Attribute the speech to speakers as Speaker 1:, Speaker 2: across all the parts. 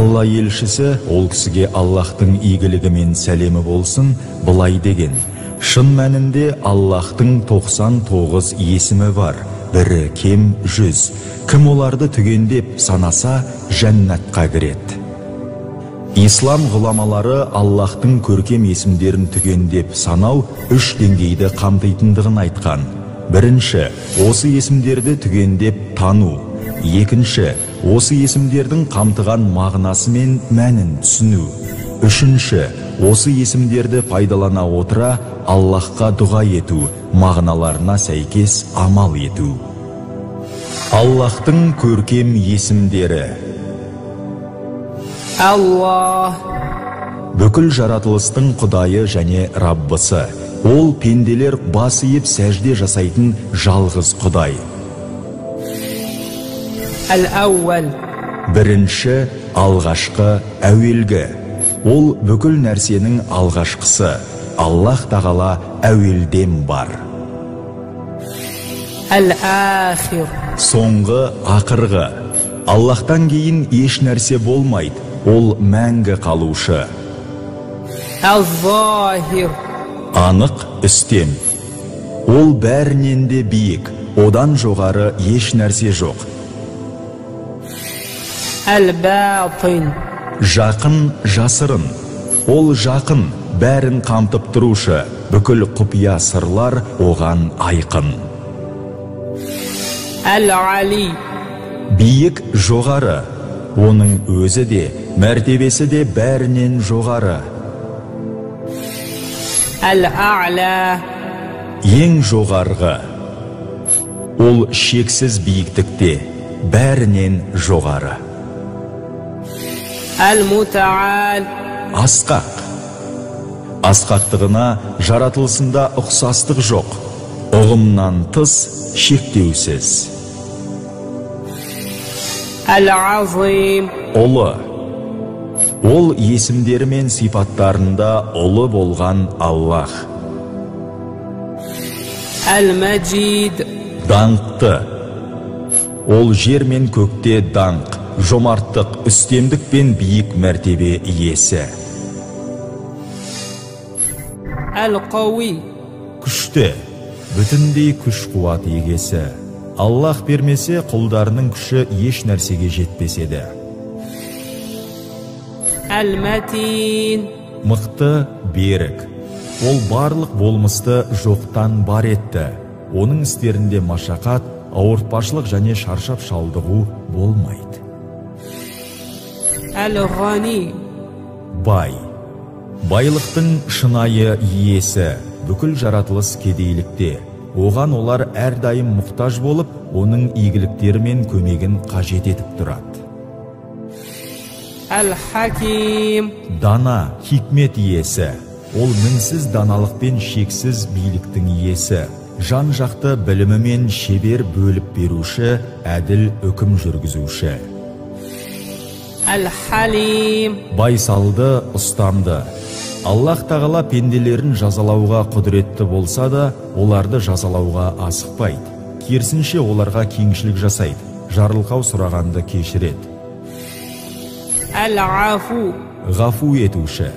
Speaker 1: Алла елшісі ол кісіге Аллахтың игілігі мен сәлемі болсын, былай деген: шын мәнінде Аллахтың 99 есімі бар, бірі кем 100. Кім оларды түгендеп санаса, жәннатқа кіреді. Ислам ғұламалары Аллахтың көркем есімдерін түгендеп санау 3 деңгейді қамтитындығын айтқан. Бірінші, осы есімдерді түгендеп тану. Екінші, осы есімдердің қамтыған мағынасы мен мәнін түсіну. Үшінші, осы есімдерді пайдалана отыра Аллахқа дұға ету, мағыналарына сәйкес амал ету. Аллахтың көркем есімдері.
Speaker 2: Аллах.
Speaker 1: Бүкіл жаратылыстың Құдайы және Раббысы. Ол пенделер бас иіп сәжде жасайтын жалғыз Құдай.
Speaker 2: Әл-әуәл.
Speaker 1: Бірінші, алғашқы, әуелгі. Ол бүкіл нәрсенің алғашқысы. Аллах тағала әуелден бар.
Speaker 2: Әл-әхир.
Speaker 1: Соңғы, ақырғы. Аллахтан кейін еш нәрсе болмайды. Ол мәңгі қалушы.
Speaker 2: Әл-захир.
Speaker 1: Анық, үстем. Ол бәрінен де биік, одан жоғары еш нәрсе жоқ.
Speaker 2: Әл-бәтин.
Speaker 1: Жақын, жасырын. Ол жақын, бәрін қамтып тұрушы, бүкіл құпия сырлар оған айқын.
Speaker 2: Әл-али.
Speaker 1: Биік, жоғары. Оның өзі де, мәртебесі де бәрінен жоғары.
Speaker 2: Әл-а'ля.
Speaker 1: Ең жоғарғы. Ол шексіз биіктікте, бәрінен жоғары.
Speaker 2: Әл-мутаал.
Speaker 1: Асқақ. Асқақтығына жаратылысында ұқсастық жоқ. Ұғымнан тыс, шектеусіз.
Speaker 2: Әл-азим.
Speaker 1: Ұлы. Ол есімдері мен сипаттарында ұлы болған Аллах.
Speaker 2: Әл-мәджид.
Speaker 1: Даңқты. Ол жер мен көкте даңқ, жомарттық, үстемдік пен биік мәртебе иесі.
Speaker 2: Әл-қауи.
Speaker 1: Күшті, бүтіндей күш қуат егесі. Аллах бермесе, құлдарының күші еш нәрсеге жетпеседі.
Speaker 2: Әл-мәтин.
Speaker 1: Мықты, берік. Ол барлық болмысты жоқтан бар етті. Оның істерінде машақат, ауыртпашылық және шаршап шалдығу болмайды.
Speaker 2: Әл-ғани.
Speaker 1: Бай. Байлықтың шынайы иесі, бүкіл жаратылыс кедейлікте. Оған олар әрдайым мұқтаж болып, оның игіліктері мен көмегін қажет етіп тұрады.
Speaker 2: Әл-хаким.
Speaker 1: Дана, хикмет иесі. Ол мінсіз даналық пен шексіз биліктің иесі. Жан жақты білімі мен шебер бөліп беруші, әділ үкім жүргізуші.
Speaker 2: Әл-халим.
Speaker 1: Байсалды, ұстамды. Аллах тағала пенделерін жазалауға құдіретті болса да, оларды жазалауға асықпайды. Керісінше оларға кеңшілік жасайды, жарылқау сұрағанды кешіреді.
Speaker 2: Әл-афу.
Speaker 1: Ғафу етуші.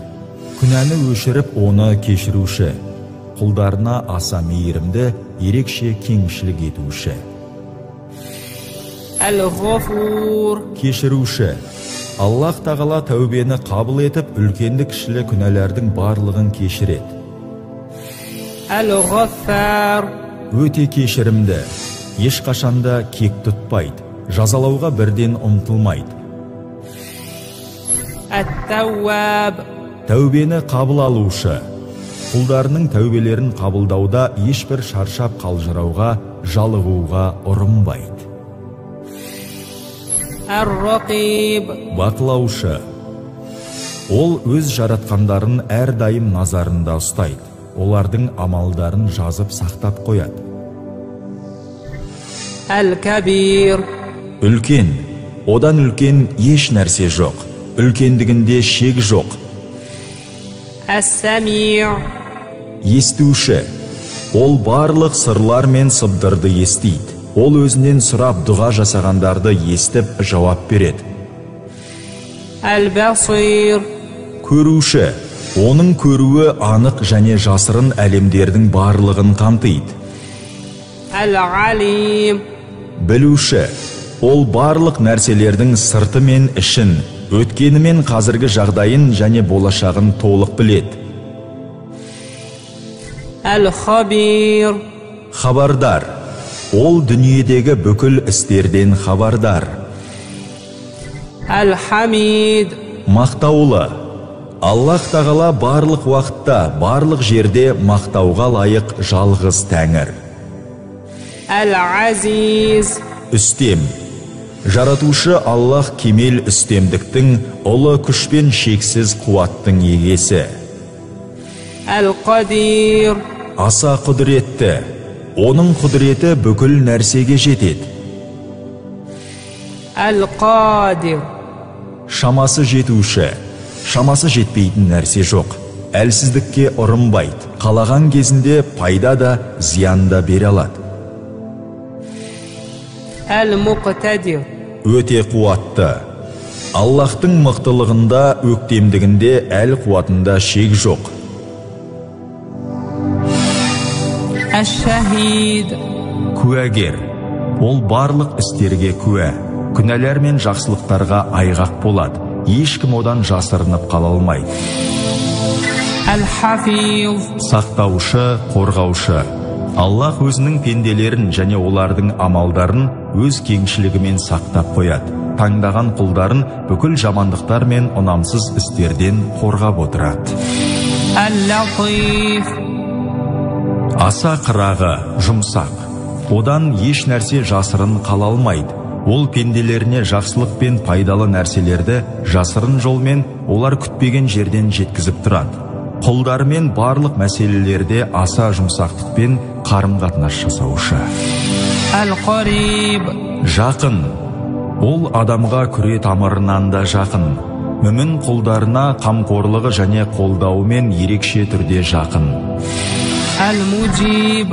Speaker 1: Күнәні өшіріп, оны кешіруші. Құлдарына аса мейірімді, ерекше кеңшілік етуші.
Speaker 2: Әл-ғафур.
Speaker 1: Кешіруші. Аллах тағала тәубені қабыл етіп, үлкенді кішілі күнәлердің барлығын кешіреді.
Speaker 2: Әл-ғаффар.
Speaker 1: Өте кешірімді. Ешқашанда кек тұтпайды, жазалауға бірден ұмтылмайды.
Speaker 2: Әт-тәуәб.
Speaker 1: Тәубені қабыл алушы. Құлдарының тәубелерін қабылдауда ешбір шаршап қалжырауға, жалығуға ұрынбайды.
Speaker 2: Әр-рақиб.
Speaker 1: Бақылаушы. Ол өз жаратқандарын әрдайым назарында ұстайды. Олардың амалдарын жазып сақтап қояды.
Speaker 2: Әл-кәбир.
Speaker 1: Үлкен. Одан үлкен еш нәрсе жоқ. Үлкендігінде шек жоқ.
Speaker 2: Әс-сәмиъ.
Speaker 1: Естуші. Ол барлық сырлар мен сыбдырды естиді. Ол өзінен сұрап дұға жасағандарды естіп жауап береді.
Speaker 2: البصير
Speaker 1: Көруші, оның көруі анық және жасырын әлемдердің барлығын қамтиды.
Speaker 2: العليم
Speaker 1: Білуші, ол барлық нәрселердің сырты мен ішін, өткені мен қазіргі жағдайын және болашағын толық біледі.
Speaker 2: الخبير
Speaker 1: Хабардар, ол дүниедегі бүкіл істерден хабардар.
Speaker 2: الحميد
Speaker 1: Мақтаулы, Аллах тағала барлық уақытта, барлық жерде мақтауға лайық жалғыз тәңір.
Speaker 2: العزيز
Speaker 1: Үстем, жаратушы Аллах кемел үстемдіктің, ұлы күш пен шексіз қуаттың егесі.
Speaker 2: القدير
Speaker 1: Аса құдіретті, оның құдіреті бүкіл нәрсеге жетеді.
Speaker 2: القادر
Speaker 1: Шамасы жетуші, шамасы жетпейтін нәрсе жоқ. Әлсіздікке ұрынбайды, қалаған кезінде пайда да, зиян да бере алады.
Speaker 2: المقتدر
Speaker 1: Өте қуатты. Аллахтың мықтылығында, өктемдігінде, әл қуатында шек жоқ.
Speaker 2: الشهيد
Speaker 1: Куәгер, ол барлық істерге куә, күнәлар мен жақсылықтарға айғақ болады. Ешкім одан жасырынып қала алмайды.
Speaker 2: الحفيظ
Speaker 1: Сақтаушы, қорғаушы. Аллах өзінің пенделерін және олардың амалдарын өз кеңшілігімен сақтап қояды. Таңдаған құлдарын бүкіл жамандықтар мен ұнамсыз істерден қорғап отырады.
Speaker 2: اللطيف
Speaker 1: Аса қырағы, жұмсақ. Одан еш нәрсе жасырын қала алмайды. Ол пенделеріне жақсылық пен пайдалы нәрселерді жасырын жолмен, олар күтпеген жерден жеткізіп тұрады. Құлдарымен барлық мәселелерде аса жұмсақтықпен қарым-қатынас жасаушы.
Speaker 2: القريب
Speaker 1: Жақын. Ол адамға күре тамырынан да жақын. Мүмін құлдарына қамқорлығы және қолдауымен ерекше түрде жақын.
Speaker 2: المجيب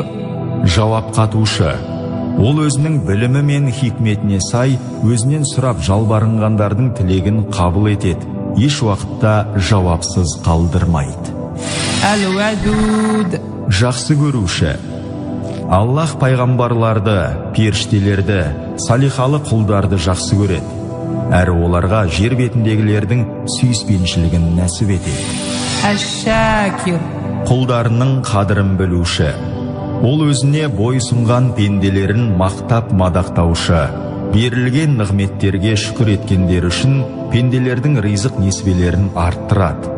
Speaker 1: Жауап қатушы. Ол өзінің білімі мен хикметіне сай, өзінен сұрап жалбарынғандардың тілегін қабыл етеді. Еш уақытта жауапсыз қалдырмайды.
Speaker 2: الودود
Speaker 1: Жақсы көруші. Аллах пайғамбарларды, періштелерді, салихалы құлдарды жақсы көреді. Әрі оларға жер бетіндегілердің сүйіспеншілігін нәсіп етеді.
Speaker 2: الشاكر
Speaker 1: Құлдарының қадірін білуші. Ол өзіне бойсұнған пенделерін мақтап мадақтаушы. Берілген нығметтерге шүкір еткендер үшін пенделердің ризық несібелерін арттырады.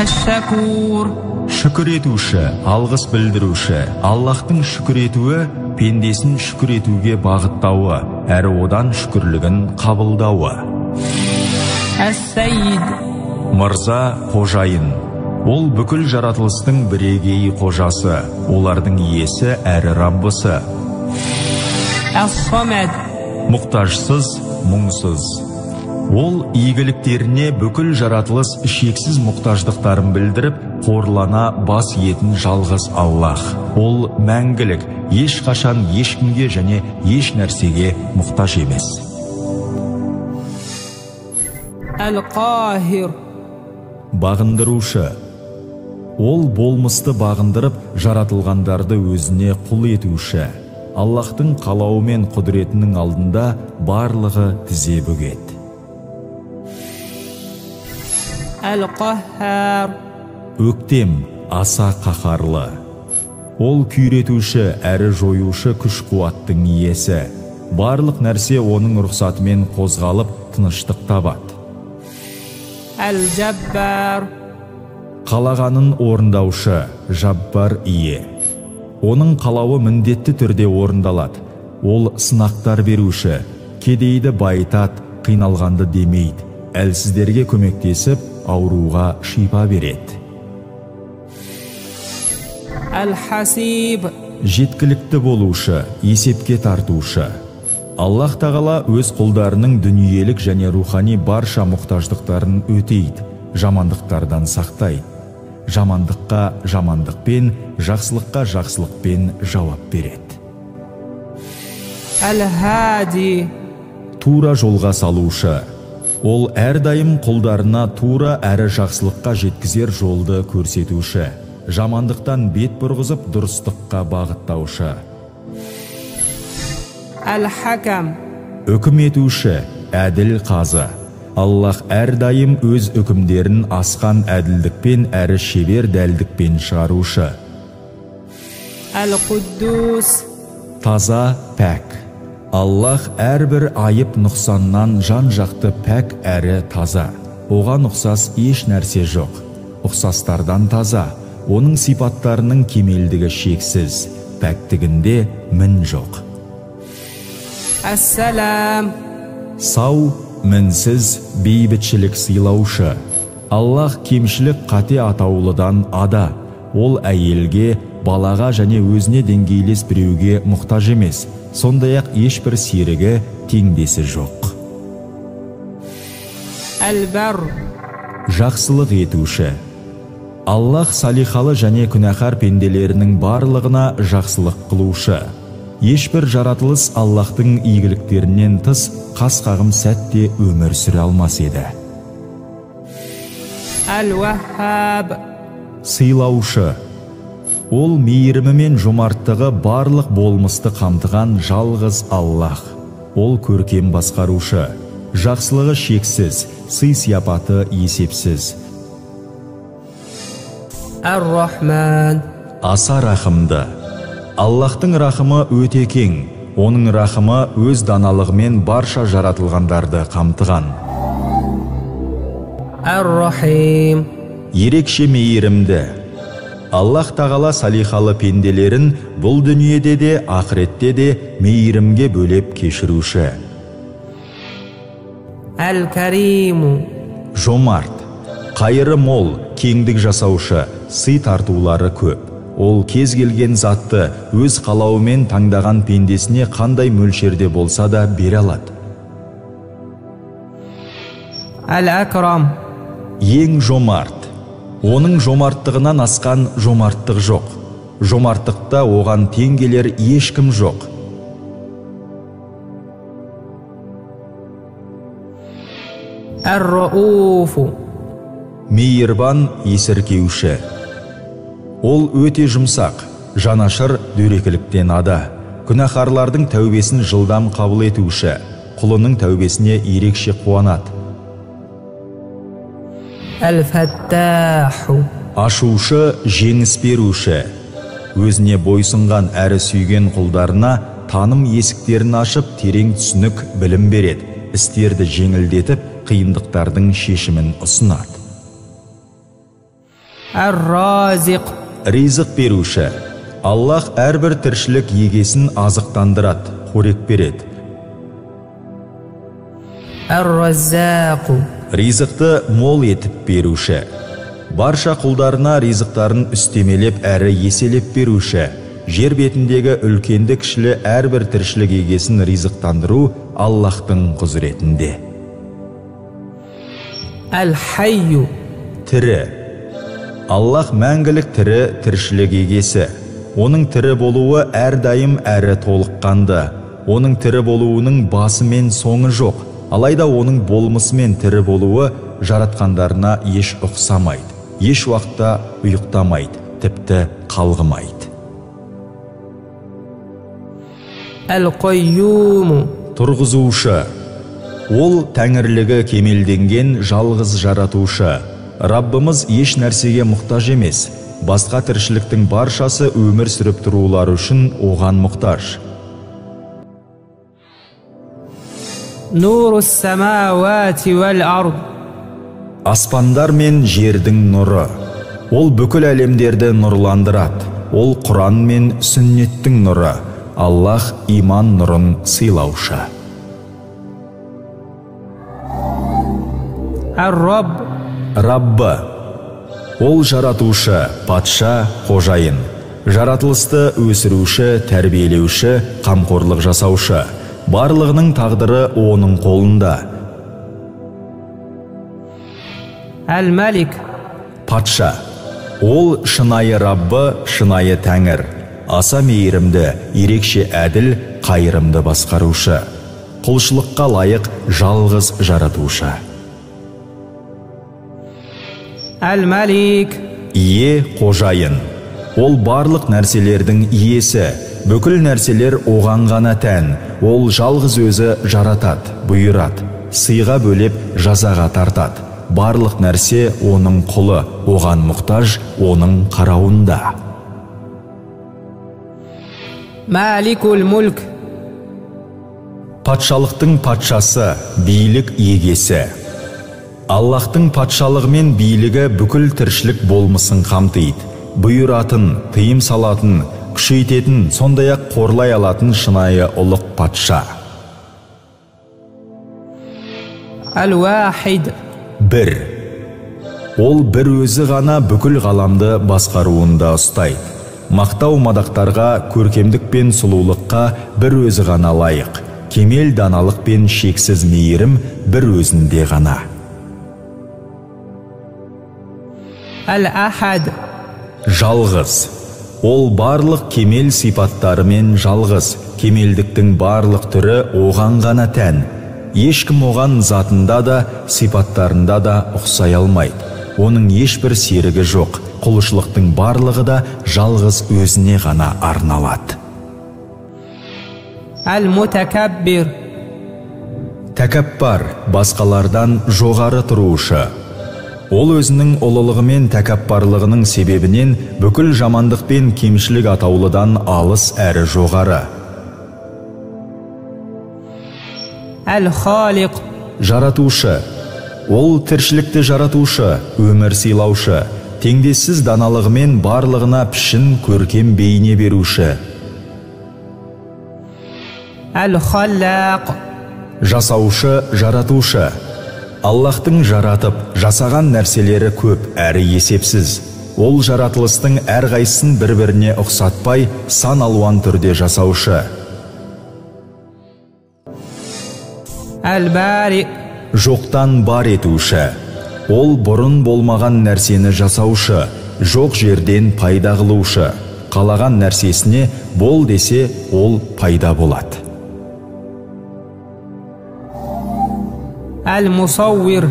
Speaker 2: الشكور
Speaker 1: Шүкір етуші, алғыс білдіруші. Аллахтың шүкір етуі пендесін шүкір етуге бағыттауы, әрі одан шүкірлігін қабылдауы.
Speaker 2: السيد
Speaker 1: Мырза, қожайын. Ол бүкіл жаратылыстың бірегей қожасы, олардың иесі әрі Раббысы.
Speaker 2: الصمد
Speaker 1: Мұқтажсыз, мұңсыз. Ол игіліктеріне бүкіл жаратылыс шексіз мұқтаждықтарын білдіріп, қорлана бас етін жалғыз Аллах. Ол мәңгілік, ешқашан ешкімге және еш нәрсеге мұқтаж емес.
Speaker 2: القاهر
Speaker 1: Бағындырушы. Ол болмысты бағындырып, жаратылғандарды өзіне құл етуші. Аллахтың қалауы мен құдіретінің алдында барлығы тізе бүгеді.
Speaker 2: القهار
Speaker 1: Өктем, аса қаһарлы. Ол күйретуші әрі жоюшы күш қуаттың иесі. Барлық нәрсе оның рұқсатымен қозғалып, тыныштық табады.
Speaker 2: الجبار
Speaker 1: Қалағанын орындаушы, жаббар ие. Оның қалауы міндетті түрде орындалады. Ол сынақтар беруші, кедейді байытады, қиналғанды демейді. Әлсіздерге көмектесіп, ауруға шипа береді.
Speaker 2: الحسيب
Speaker 1: Жеткілікті болушы, есепке тартушы. Аллах тағала өз құлдарының дүниелік және рухани барша мұқтаждықтарын өтейді, жамандықтардан сақтайды. Жамандыққа жамандықпен, жақсылыққа жақсылықпен жауап береді.
Speaker 2: الهادي
Speaker 1: Тура жолға салушы. Ол әрдайым құлдарына тура әрі жақсылыққа жеткізер жолды көрсетуші, жамандықтан бет бұрғызып дұрыстыққа бағыттаушы.
Speaker 2: Әл-Хакам.
Speaker 1: Үкім етуші, әділ қазы. Аллах әрдайым өз үкімдерін асқан әділдікпен әрі шебер дәлдікпен шығарушы.
Speaker 2: Әл-Құддус.
Speaker 1: Таза, пәк. Аллах әрбір айып нұқсаннан жан-жақты пәк әрі таза. Оған ұқсас еш нәрсе жоқ. Ұқсастардан таза. Оның сипаттарының кемелдігі шексіз. Пәктігінде мін жоқ.
Speaker 2: Әссәләм.
Speaker 1: Сау, мінсіз, бейбітшілік сыйлаушы. Аллах кемшілік қате атаулыдан ада. Ол әйелге, балаға және өзіне деңгейлес біреуге мұқтаж емес. Сондай-ақ ешбір серігі теңдесі жоқ.
Speaker 2: Әл-Бар.
Speaker 1: Жақсылық етуші. Аллах салихалы және күнәһар пенделерінің барлығына жақсылық қылушы. Ешбір жаратылыс Аллахтың игіліктерінен тыс қас-қағым сәтте өмір сүре алмас еді.
Speaker 2: Әл-Ваххаб.
Speaker 1: Сыйлаушы. Ол мейірімі мен жомарттығы барлық болмысты қамтыған жалғыз Аллах. Ол көркем басқарушы. Жақсылығы шексіз, сый-сияпаты есепсіз.
Speaker 2: Әр-Рахман.
Speaker 1: Аса рахымды. Аллахтың рахымы өте кең. Оның рахымы өз даналығымен барша жаратылғандарды қамтыған.
Speaker 2: Әр-Рахим.
Speaker 1: Ерекше мейірімді. Аллах тағала салихалы пенделерін бұл дүниеде де, ақыретте де мейірімге бөлеп кешіруші.
Speaker 2: Әл-Кариму.
Speaker 1: Жомарт. Қайыры мол, кеңдік жасаушы, сый тартулары көп. Ол кез келген затты өз қалауымен таңдаған пендесіне қандай мөлшерде болса да бере алады.
Speaker 2: Әл-Акрам.
Speaker 1: Ең жомарт. Оның жомарттығынан асқан жомарттық жоқ. Жомарттықта оған тең келер ешкім жоқ.
Speaker 2: Әр-Рауфу.
Speaker 1: Мейірбан, есіркеуші. Ол өте жұмсақ, жанашыр, дөрекіліктен ада. Күнәһарлардың тәубесін жылдам қабыл етуші, құлының тәубесіне ерекше қуанады.
Speaker 2: Әл-Фаттаху.
Speaker 1: Ашушы, жеңіс беруші. Өзіне бойсынған әрі сүйген құлдарына таным есіктерін ашып, терең түсінік білім береді. Істерді жеңілдетіп, қиындықтардың шешімін ұсынады.
Speaker 2: Әр-Разиқ.
Speaker 1: Ризық беруші. Аллах әрбір тіршілік егесін азықтандырады, қорек береді.
Speaker 2: Әр-Раззақу.
Speaker 1: Ризықты мол етіп беруші. Барша құлдарына ризықтарын үстемелеп әрі еселеп беруші. Жер бетіндегі үлкенді кішілі әрбір тіршілік егесін ризықтандыру Аллахтың құзыретінде.
Speaker 2: Әл-Хайю.
Speaker 1: Тірі. Аллах мәңгілік тірі тіршілік егесі. Оның тірі болуы әрдайым әрі толыққанды. Оның тірі болуының басы мен соңы жоқ. Алайда оның болмысы мен тірі болуы жаратқандарына еш ұқсамайды. Еш уақытта ұйықтамайды, тіпті қалғымайды.
Speaker 2: Әл-Қойюму.
Speaker 1: Тұрғызушы. Ол тәңірлігі кемелденген жалғыз жаратушы. Раббымыз еш нәрсеге мұқтаж емес. Басқа тіршіліктің баршасы өмір сүріп тұрулары үшін оған мұқтаж.
Speaker 2: Нурус самауати вәл ард.
Speaker 1: Аспандар мен жердің нұры. Ол бүкіл әлемдерді нұрландырады. Ол Құран мен сүннеттің нұры. Аллах иман нұрын сыйлаушы.
Speaker 2: Ар-Рабб.
Speaker 1: Раббы. Ол жаратушы, патша, қожайын. Жаратылысты өсіруші, тәрбиелеуші, қамқорлық жасаушы. Барлығының тағдыры оның қолында.
Speaker 2: Әл-Малик.
Speaker 1: Патша. Ол шынайы Раббы, шынайы тәңір. Аса мейірімді, ерекше әділ, қайырымды басқарушы. Құлшылыққа лайық жалғыз жаратушы.
Speaker 2: Әл-Мәлик.
Speaker 1: Ие қожайын. Ол барлық нәрселердің иесі. Бүкіл нәрселер оған ғана тән. Ол жалғыз өзі жаратады, бұйырады, сыйға бөлеп жазаға тартады. Барлық нәрсе оның құлы, оған мұқтаж, оның қарауында.
Speaker 2: Мәликул мүлк.
Speaker 1: Патшалықтың патшасы, билік егесі. Аллахтың патшалығы мен билігі бүкіл тіршілік болмысын қамтиды. Бұйыратын, тыйым салатын, күшейтетін, сондай-ақ қорлай алатын шынайы ұлық патша.
Speaker 2: Әл-Уахид.
Speaker 1: Бір. Ол бір өзі ғана бүкіл ғаламды басқаруында ұстайды. Мақтау мадақтарға, көркемдік пен сұлулыққа бір өзі ғана лайық. Кемел даналық пен шексіз мейірім бір өзінде ғана.
Speaker 2: Әл-Ахад.
Speaker 1: Жалғыз. Ол барлық кемел сипаттарымен жалғыз. Кемелдіктің барлық түрі оған ғана тән. Ешкім оған затында да, сипаттарында да ұқсай алмайды. Оның ешбір серігі жоқ. Құлшылықтың барлығы да жалғыз өзіне ғана арналады.
Speaker 2: Әл-Мутакаббир.
Speaker 1: Тәкәппар, басқалардан жоғары тұрушы. Ол өзінің ұлылығы мен тәкәппарлығының себебінен бүкіл жамандық пен кемшілік атаулыдан алыс әрі жоғары.
Speaker 2: Әл-Халиқ.
Speaker 1: Жаратушы. Ол тіршілікті жаратушы, өмір сыйлаушы, теңдессіз даналығымен барлығына пішін, көркем бейне беруші.
Speaker 2: Әл-Халлақ.
Speaker 1: Жасаушы, жаратушы. Аллахтың жаратып, жасаған нәрселері көп, әрі есепсіз. Ол жаратылыстың әрқайсысын бір-біріне ұқсатпай, сан алуан түрде жасаушы.
Speaker 2: Әл-Бари.
Speaker 1: Жоқтан бар етуші. Ол бұрын болмаған нәрсені жасаушы, жоқ жерден пайда қылушы. Қалаған нәрсесіне бол десе, ол пайда болады.
Speaker 2: Әл-Мусауир.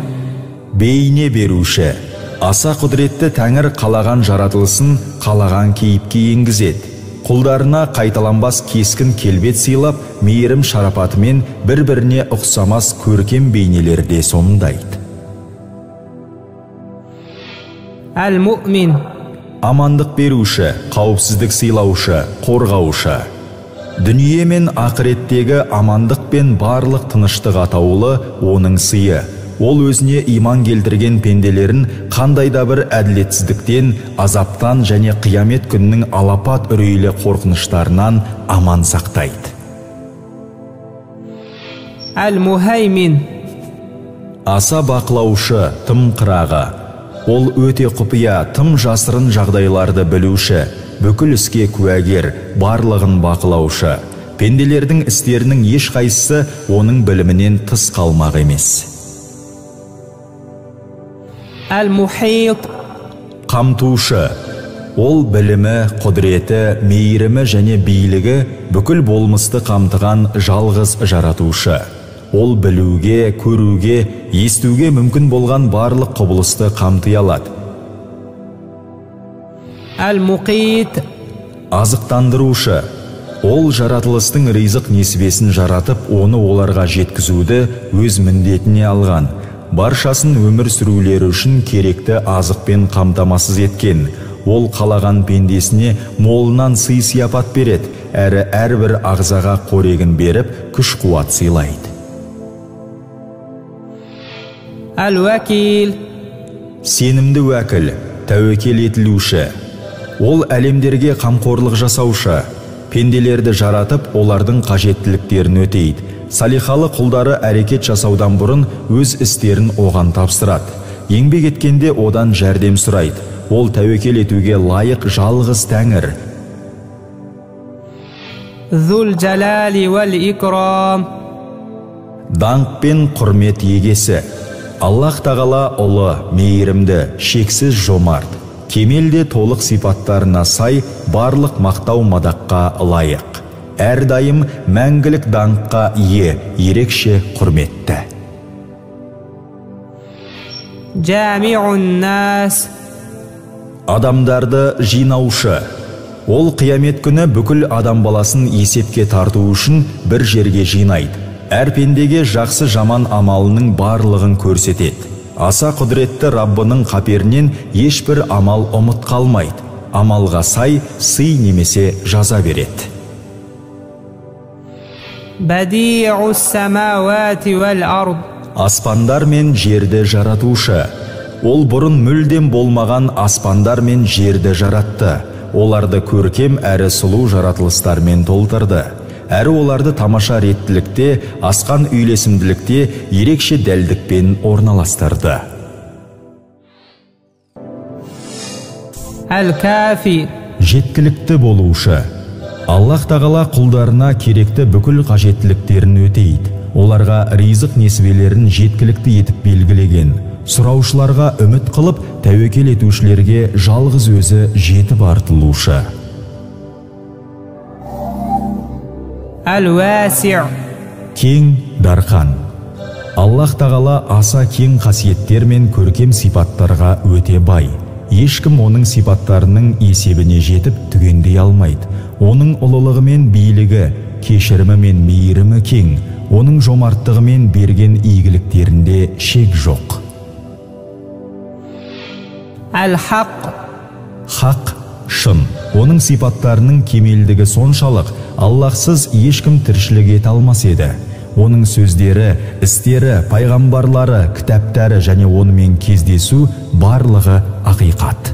Speaker 1: Бейне беруші. Аса құдіретті тәңір қалаған жаратылысын қалаған кейіпке енгізеді. Құлдарына қайталанбас кескін келбет сыйлап, мейірім шарапатымен бір-біріне ұқсамас көркем бейнелерде сомдайды.
Speaker 2: Әл-Муъмин.
Speaker 1: Амандық беруші, қауіпсіздік сыйлаушы, қорғаушы. Дүние мен ақыреттегі амандық пен барлық тыныштық атаулы оның сыйы. Ол өзіне иман келтірген пенделерін қандай да бір әділетсіздіктен, азаптан және қиямет күнінің алапат үрейлі қорқыныштарынан аман сақтайды.
Speaker 2: Әл-Мухаймин.
Speaker 1: Аса бақылаушы, тым қырағы. Ол өте құпия, тым жасырын жағдайларды білуші, бүкіл іске куәгер, барлығын бақылаушы. Пенделердің істерінің ешқайсысы оның білімінен тыс қалмақ емес.
Speaker 2: Әл-Мухит.
Speaker 1: Қамтушы. Ол білімі, құдіреті, мейірімі және билігі бүкіл болмысты қамтыған жалғыз жаратушы. Ол білуге, көруге, естуге мүмкін болған барлық құбылысты қамти алады.
Speaker 2: Әл-Муқит.
Speaker 1: Азықтандырушы. Ол жаратылыстың ризық несібесін жаратып, оны оларға жеткізуді өз міндетіне алған. Баршасын өмір сүрулері үшін керекті азықпен қамтамасыз еткен. Ол қалаған пендесіне молынан сый-сияпат береді, әрі әрбір ағзаға қорегін беріп, күш-қуат сыйлайды.
Speaker 2: Әл-Уәкил.
Speaker 1: Сенімді уәкіл, тәуекел етілуші. Ол әлемдерге қамқорлық жасаушы, пенделерді жаратып, олардың қажеттіліктерін өтейді. Салихалы құлдары әрекет жасаудан бұрын өз істерін оған тапсырады. Еңбек еткенде одан жәрдем сұрайды. Ол тәуекел етуге лайық жалғыз тәңір.
Speaker 2: Зул жалали вал икрам.
Speaker 1: Даңқ пен құрмет егесі. Аллах тағала ұлы, мейірімді, шексіз жомарт. Кемелде толық сипаттарына сай барлық мақтау мадаққа лайық. Әрдайым мәңгілік даңққа ие, ерекше құрметті.
Speaker 2: جامع الناس.
Speaker 1: Адамдарды жинаушы. Ол қиямет күні бүкіл адам баласын есепке тарту үшін бір жерге жинайды. Әр пендеге жақсы жаман амалының барлығын көрсетеді. Аса құдіретті Раббының қаперінен ешбір амал ұмыт қалмайды. Амалға сай сый немесе жаза береді.
Speaker 2: بديع السماوات والأرض.
Speaker 1: Аспандар мен жерді жаратушы. Ол бұрын мүлдем болмаған аспандар мен жерді жаратты. Оларды көркем әрі сұлу жаратылыстармен толтырды. Әрі оларды тамаша реттілікте, асқан үйлесімділікте, ерекше дәлдікпен орналастырды.
Speaker 2: Әл-Кафи.
Speaker 1: Жеткілікті болушы. Аллах тағала құлдарына керекті бүкіл қажеттіліктерін өтейді. Оларға ризық несібелерін жеткілікті етіп белгілеген. Сұраушыларға үміт қылып, тәуекел етушілерге жалғыз өзі жетіп артылушы.
Speaker 2: Әл-Васиъ.
Speaker 1: Кең, дарқан. Аллах тағала аса кең қасиеттер мен көркем сипаттарға өте бай. Ешкім оның сипаттарының есебіне жетіп түгендей алмайды. Оның ұлылығы мен билігі, кешірімі мен мейірімі кең. Оның жомарттығы мен берген игіліктерінде шек жоқ.
Speaker 2: Әл-Хақ.
Speaker 1: Хақ, шын. Оның сипаттарының кемелдігі соншалық, Аллахсыз ешкім тіршілік ете алмас еді. Оның сөздері, істері, пайғамбарлары, кітаптары және онымен кездесу барлығы ақиқат.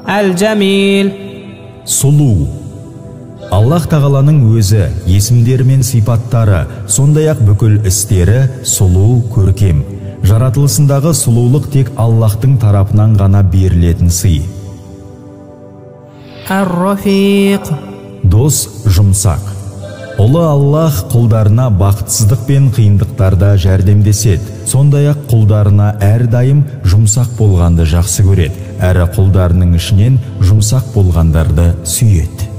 Speaker 2: Әл-Джамил.
Speaker 1: Сұлу. Аллах тағаланың өзі, есімдері мен сипаттары, сондай-ақ бүкіл істері сұлу, көркем. Жаратылысындағы сұлулық тек Аллахтың тарапынан ғана берілетін сый.
Speaker 2: Ар-Рафиқ.
Speaker 1: Дос, жұмсақ. Ұлы Аллах құлдарына бақытсыздық пен қиындықтарда жәрдемдеседі. Сондай-ақ құлдарына әрдайым жұмсақ болғанды жақсы көреді, әрі құлдарының ішінен жұмсақ болғандарды сүйеді.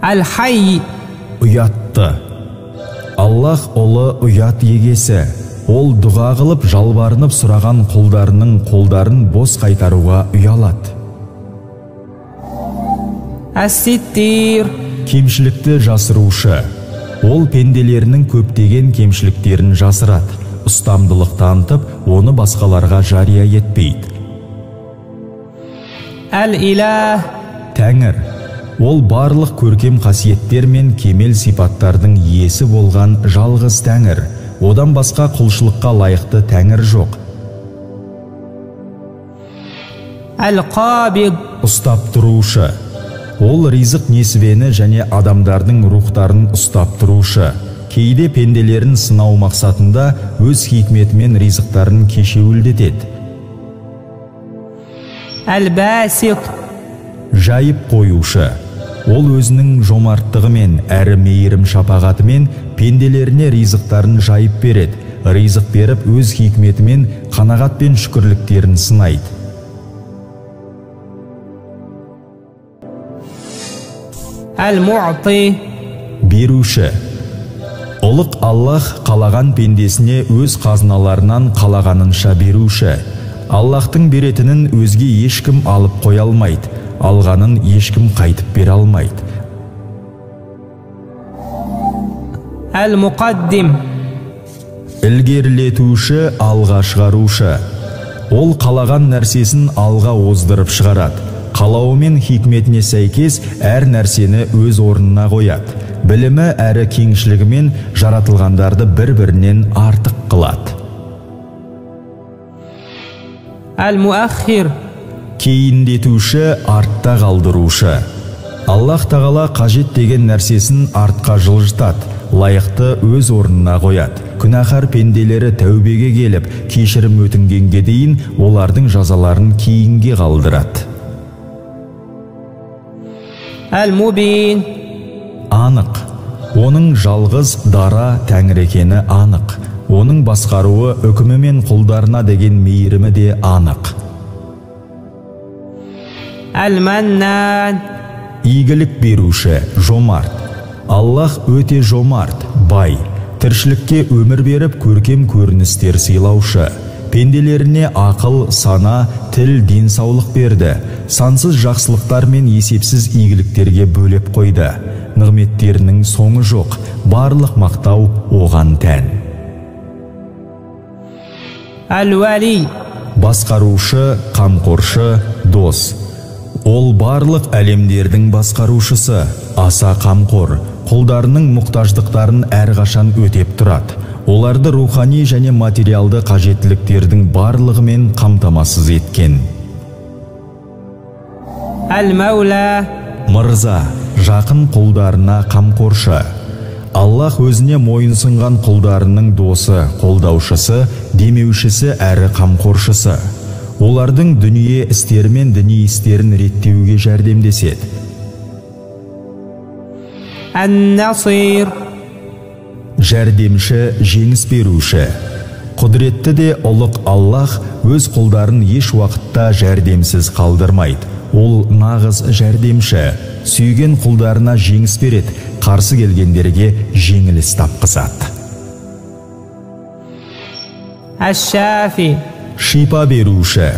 Speaker 2: Әл-Хай.
Speaker 1: Ұятты. Аллах ұлы ұят егесі. Ол дұға қылып, жалбарынып сұраған құлдарының қолдарын бос қайтаруға ұялады.
Speaker 2: Әс-Ситтир.
Speaker 1: Кемшілікті жасырушы. Ол пенделерінің көптеген кемшіліктерін жасырады. Ұстамдылық танытып, оны басқаларға жария етпейді.
Speaker 2: Әл-Иләх.
Speaker 1: Тәңір. Ол барлық көркем қасиеттер мен кемел сипаттардың иесі болған жалғыз Тәңір. Одан басқа құлшылыққа лайықты Тәңір жоқ.
Speaker 2: Әл-Қабид.
Speaker 1: Ұстап тұрушы. Ол ризық несібені және адамдардың рухтарын ұстап тұрушы. Кейде пенделерін сынау мақсатында өз хикметімен ризықтарын кешеуілдетеді.
Speaker 2: Әл-Басит.
Speaker 1: Жайып қоюшы. Ол өзінің жомарттығымен әрі мейірім шапағатымен пенделеріне ризықтарын жайып береді. Ризық беріп өз хикметімен қанағат пен шүкірліктерін сынайды.
Speaker 2: Әл-Муъти.
Speaker 1: Беруші. Ұлық Аллах қалаған пендесіне өз қазыналарынан қалағанынша беруші. Аллахтың беретінін өзге ешкім алып қоя алмайды. Алғанын ешкім қайтып бере алмайды.
Speaker 2: Әл-Муқаддим.
Speaker 1: Ілгерілетуші, алға шығарушы. Ол қалаған нәрсесін алға оздырып шығарады. Қалауы мен хикметіне сәйкес әр нәрсені өз орнына қояды. Білімі әрі кеңшілігімен жаратылғандарды бір-бірінен артық қылады.
Speaker 2: Әл-Муаххир.
Speaker 1: Кейіндетуші, артта қалдырушы. Аллах тағала қажет деген нәрсесін артқа жылжытады, лайықты өз орнына қояды. Күнәһар пенделері тәубеге келіп, кешірім өтінгенге дейін олардың жазаларын кейінге қалдырады.
Speaker 2: Әл-Мубин.
Speaker 1: Анық. Оның жалғыз дара Тәңір екені анық. Оның басқаруы, үкімі мен құлдарына деген мейірімі де анық.
Speaker 2: Әл-Маннан.
Speaker 1: Игілік беруші, жомарт. Аллах өте жомарт, бай. тіршілікке өмір беріп көркем көріністер сыйлаушы. Пенделеріне ақыл, сана, тіл, денсаулық берді. Сансыз жақсылықтар мен есепсіз игіліктерге бөлеп қойды. Нығметтерінің соңы жоқ, барлық мақтау оған тән.
Speaker 2: Әл-Уәли,
Speaker 1: басқарушы, қамқоршы, дос. Ол барлық әлемдердің басқарушысы, аса қамқор, құлдарының мұқтаждықтарын әрқашан өтеп тұрады. Оларды рухани және материалды қажеттіліктердің барлығымен қамтамасыз еткен.
Speaker 2: Әл-Мәулә,
Speaker 1: мырза, жақын құлдарына қамқоршы. Аллах өзіне мойынсынған құлдарының досы, қолдаушысы, демеушісі әрі қамқоршысы. Олардың дүние істері мен діни істерін реттеуге жәрдемдеседі.
Speaker 2: Ән-Насир,
Speaker 1: жәрдемші, жеңіс беруші. Құдіретті де ұлық Аллах өз құлдарын еш уақытта жәрдемсіз қалдырмайды. Ол нағыз жәрдемші, сүйген құлдарына жеңіс береді, қарсы келгендерге жеңіліс тапқызады.
Speaker 2: Әш-Шафи,
Speaker 1: шипа беруші.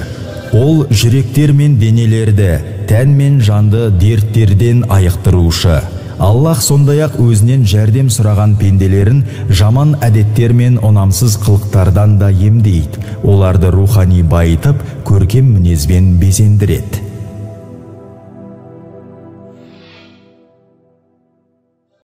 Speaker 1: Ол жүректер мен денелерді, тән мен жанды дерттерден айықтырушы. Аллах сондай-ақ өзінен жәрдем сұраған пенделерін жаман әдеттер мен ұнамсыз қылықтардан да емдейді. Оларды рухани байытып, көркем мінезбен безендіреді.